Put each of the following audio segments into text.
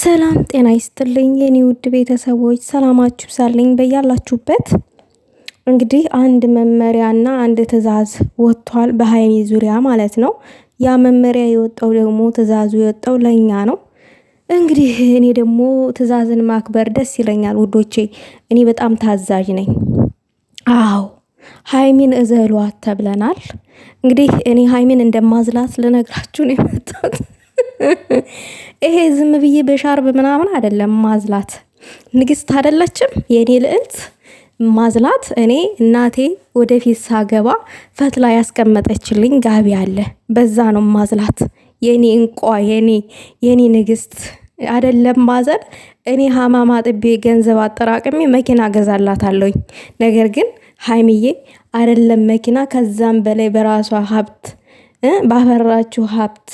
ሰላም ጤና ይስጥልኝ የኔ ውድ ቤተሰቦች፣ ሰላማችሁ ይብዛልኝ በያላችሁበት። እንግዲህ አንድ መመሪያና አንድ ትዕዛዝ ወጥቷል በሀይሚ ዙሪያ ማለት ነው። ያ መመሪያ የወጣው ደግሞ ትዕዛዙ የወጣው ለኛ ነው። እንግዲህ እኔ ደግሞ ትዕዛዝን ማክበር ደስ ይለኛል ውዶቼ። እኔ በጣም ታዛዥ ነኝ። አዎ ሀይሚን እዘሏት ተብለናል። እንግዲህ እኔ ሀይሚን እንደማዝላት ልነግራችሁ ነው የመጣሁት። ይሄ ዝም ብዬ በሻርብ ምናምን አይደለም ማዝላት። ንግስት አይደለችም የኔ ልዕልት ማዝላት። እኔ እናቴ ወደፊት ሳገባ ፈትላ ያስቀመጠችልኝ ጋቢ አለ፣ በዛ ነው ማዝላት። የኔ እንቋ የኔ ንግስት አይደለም ማዘል። እኔ ሀማማ ጥቤ ገንዘብ አጠራቅሜ መኪና ገዛላታለሁኝ። ነገር ግን ሀይሚዬ አይደለም መኪና፣ ከዛም በላይ በራሷ ሀብት ባፈራችሁ ሀብት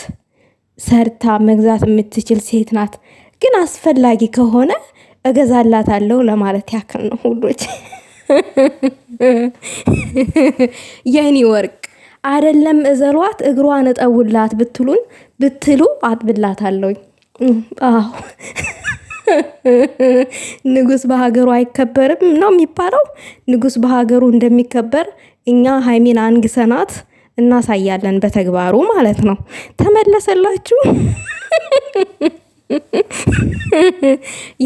ሰርታ መግዛት የምትችል ሴት ናት። ግን አስፈላጊ ከሆነ እገዛላታለሁ ለማለት ያክል ነው ሁሎች። የኔ ወርቅ አይደለም እዘሏት፣ እግሯን እጠውላት ብትሉ አጥብላታለሁኝ። አዎ ንጉስ በሀገሩ አይከበርም ነው የሚባለው። ንጉስ በሀገሩ እንደሚከበር እኛ ሀይሚን አንግሰናት እናሳያለን በተግባሩ ማለት ነው። ተመለሰላችሁ?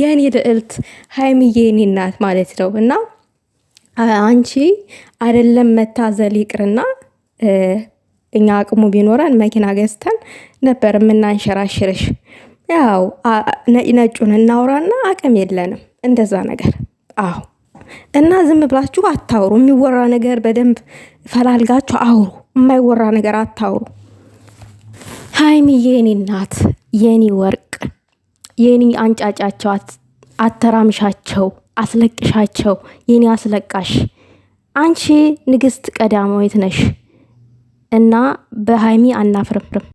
የኔ ልዕልት ሀይሚዬ የኔ እናት ማለት ነው። እና አንቺ አይደለም መታዘል ይቅርና እኛ አቅሙ ቢኖረን መኪና ገዝተን ነበር የምናንሸራሽርሽ። ያው ነጩን እናውራና አቅም የለንም እንደዛ ነገር። አዎ እና ዝም ብላችሁ አታውሩ። የሚወራ ነገር በደንብ ፈላልጋችሁ አውሩ። የማይወራ ነገር አታውሩ። ሀይሚዬ የኔ እናት የኔ ወርቅ የኔ አንጫጫቸው፣ አተራምሻቸው፣ አስለቅሻቸው። የኔ አስለቃሽ አንቺ ንግስት ቀዳማዊት ነሽ እና በሀይሚ አናፍርም።